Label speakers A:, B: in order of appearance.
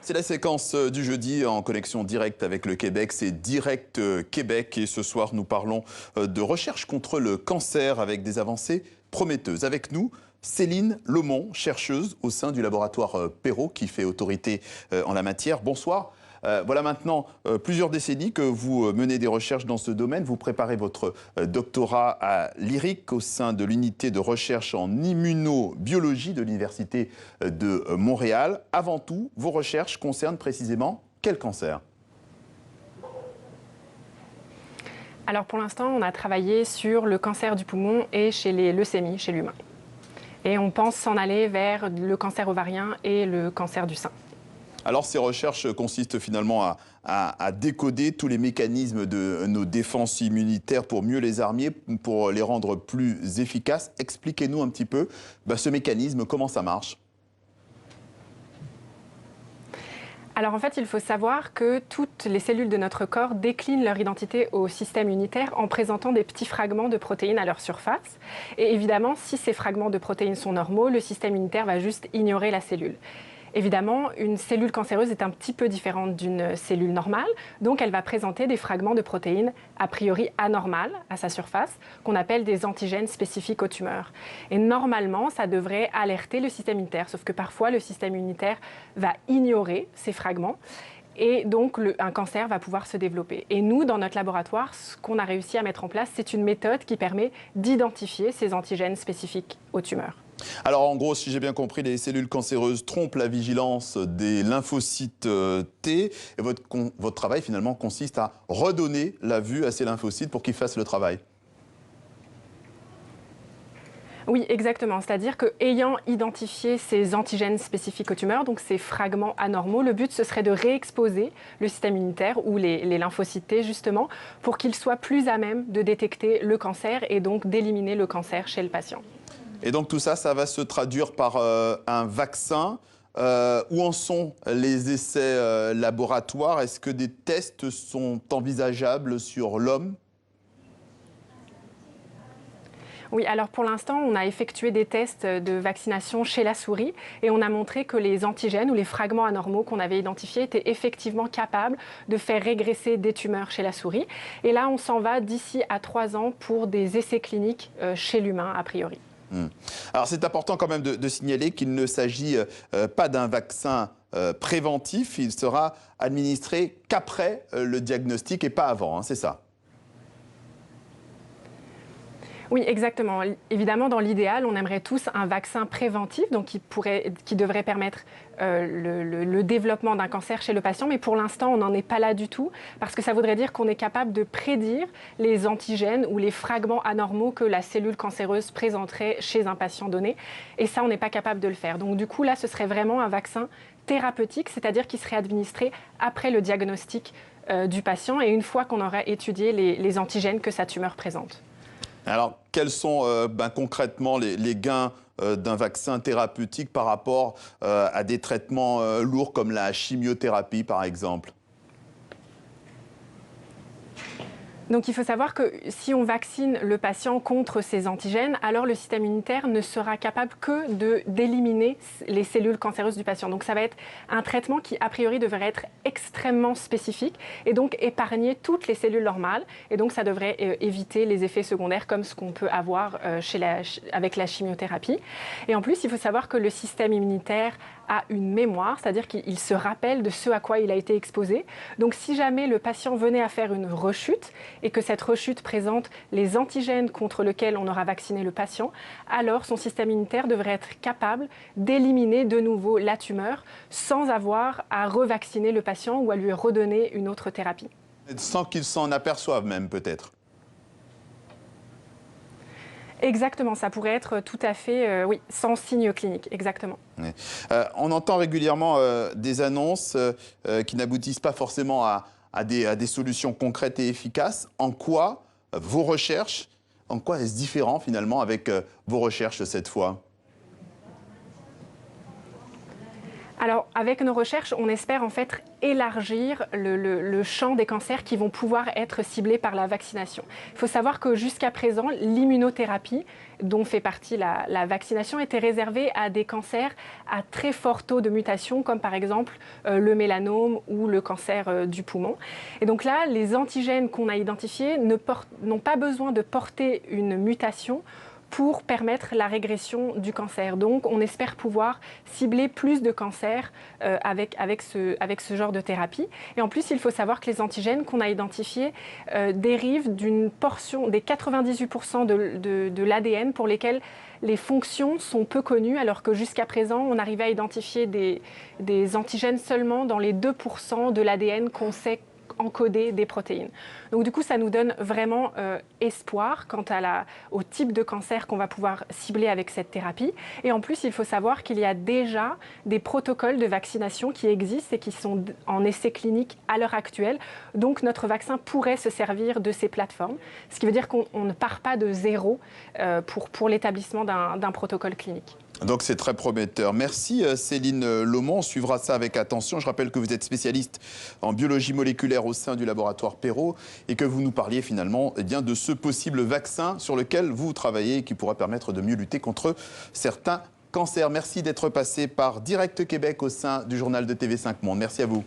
A: C'est la séquence du jeudi en connexion directe avec le Québec, c'est Direct Québec et ce soir nous parlons de recherche contre le cancer avec des avancées prometteuses. Avec nous, Céline Lomont, chercheuse au sein du laboratoire Perrault qui fait autorité en la matière. Bonsoir. Voilà maintenant plusieurs décennies que vous menez des recherches dans ce domaine. Vous préparez votre doctorat à l'IRIC au sein de l'unité de recherche en immunobiologie de l'Université de Montréal. Avant tout, vos recherches concernent précisément quel cancer ?
B: Alors pour l'instant, on a travaillé sur le cancer du poumon et chez les leucémies, chez l'humain. Et on pense s'en aller vers le cancer ovarien et le cancer du sein.
A: Alors ces recherches consistent finalement à décoder tous les mécanismes de nos défenses immunitaires pour mieux les armer, pour les rendre plus efficaces. Expliquez-nous un petit peu ce mécanisme, comment ça marche ?
B: Alors en fait, il faut savoir que toutes les cellules de notre corps déclinent leur identité au système immunitaire en présentant des petits fragments de protéines à leur surface. Et évidemment, si ces fragments de protéines sont normaux, le système immunitaire va juste ignorer la cellule. Évidemment, une cellule cancéreuse est un petit peu différente d'une cellule normale, donc elle va présenter des fragments de protéines a priori anormales à sa surface, qu'on appelle des antigènes spécifiques aux tumeurs. Et normalement, ça devrait alerter le système immunitaire, sauf que parfois le système immunitaire va ignorer ces fragments. Et donc, un cancer va pouvoir se développer. Et nous, dans notre laboratoire, ce qu'on a réussi à mettre en place, c'est une méthode qui permet d'identifier ces antigènes spécifiques aux tumeurs.
A: Alors en gros, si j'ai bien compris, les cellules cancéreuses trompent la vigilance des lymphocytes T. Et votre travail finalement consiste à redonner la vue à ces lymphocytes pour qu'ils fassent le travail.
B: Oui, exactement. C'est-à-dire qu'ayant identifié ces antigènes spécifiques aux tumeurs, donc ces fragments anormaux, le but, ce serait de réexposer le système immunitaire ou les lymphocytes T, justement, pour qu'ils soient plus à même de détecter le cancer et donc d'éliminer le cancer chez le patient.
A: Et donc tout ça, ça va se traduire par un vaccin. Où en sont les essais laboratoires? Est-ce que des tests sont envisageables sur l'homme?
B: Oui, alors pour l'instant, on a effectué des tests de vaccination chez la souris et on a montré que les antigènes ou les fragments anormaux qu'on avait identifiés étaient effectivement capables de faire régresser des tumeurs chez la souris. Et là, on s'en va d'ici à 3 ans pour des essais cliniques chez l'humain, a priori.
A: Alors c'est important quand même de signaler qu'il ne s'agit pas d'un vaccin préventif, il sera administré qu'après le diagnostic et pas avant, hein, c'est ça?
B: Oui, exactement. Évidemment, dans l'idéal, on aimerait tous un vaccin préventif, donc qui devrait permettre le développement d'un cancer chez le patient. Mais pour l'instant, on n'en est pas là du tout, parce que ça voudrait dire qu'on est capable de prédire les antigènes ou les fragments anormaux que la cellule cancéreuse présenterait chez un patient donné. Et ça, on n'est pas capable de le faire. Donc du coup, là, ce serait vraiment un vaccin thérapeutique, c'est-à-dire qui serait administré après le diagnostic du patient et une fois qu'on aurait étudié les antigènes que sa tumeur présente.
A: Alors, quels sont concrètement les gains d'un vaccin thérapeutique par rapport à des traitements lourds comme la chimiothérapie, par exemple?
B: Donc il faut savoir que si on vaccine le patient contre ces antigènes, alors le système immunitaire ne sera capable que d'éliminer les cellules cancéreuses du patient. Donc ça va être un traitement qui, a priori, devrait être extrêmement spécifique et donc épargner toutes les cellules normales. Et donc ça devrait éviter les effets secondaires comme ce qu'on peut avoir avec la chimiothérapie. Et en plus, il faut savoir que le système immunitaire a une mémoire, c'est-à-dire qu'il se rappelle de ce à quoi il a été exposé. Donc si jamais le patient venait à faire une rechute et que cette rechute présente les antigènes contre lesquels on aura vacciné le patient, alors son système immunitaire devrait être capable d'éliminer de nouveau la tumeur sans avoir à revacciner le patient ou à lui redonner une autre thérapie.
A: Sans qu'il s'en aperçoive même, peut-être?
B: Exactement, ça pourrait être tout à fait, oui, sans signe clinique, exactement.
A: Oui. On entend régulièrement des annonces qui n'aboutissent pas forcément à des solutions concrètes et efficaces. En quoi vos recherches, en quoi est-ce différent finalement avec vos recherches cette fois ?
B: Alors, avec nos recherches, on espère en fait élargir le champ des cancers qui vont pouvoir être ciblés par la vaccination. Il faut savoir que jusqu'à présent, l'immunothérapie, dont fait partie la vaccination, était réservée à des cancers à très fort taux de mutation, comme par exemple le mélanome ou le cancer du poumon. Et donc là, les antigènes qu'on a identifiés n'ont pas besoin de porter une mutation pour permettre la régression du cancer. Donc, on espère pouvoir cibler plus de cancers avec ce genre de thérapie. Et en plus, il faut savoir que les antigènes qu'on a identifiés dérivent d'une portion des 98% de l'ADN pour lesquels les fonctions sont peu connues, alors que jusqu'à présent, on arrivait à identifier des antigènes seulement dans les 2% de l'ADN qu'on sait encoder des protéines. Donc du coup, ça nous donne vraiment espoir quant au type de cancer qu'on va pouvoir cibler avec cette thérapie. Et en plus, il faut savoir qu'il y a déjà des protocoles de vaccination qui existent et qui sont en essai clinique à l'heure actuelle. Donc notre vaccin pourrait se servir de ces plateformes, ce qui veut dire qu'on ne part pas de zéro pour l'établissement d'un protocole clinique.
A: Donc c'est très prometteur. Merci Céline Laumon, on suivra ça avec attention. Je rappelle que vous êtes spécialiste en biologie moléculaire au sein du laboratoire Perrault et que vous nous parliez finalement de ce possible vaccin sur lequel vous travaillez et qui pourra permettre de mieux lutter contre certains cancers. Merci d'être passé par Direct Québec au sein du journal de TV5 Monde. Merci à vous.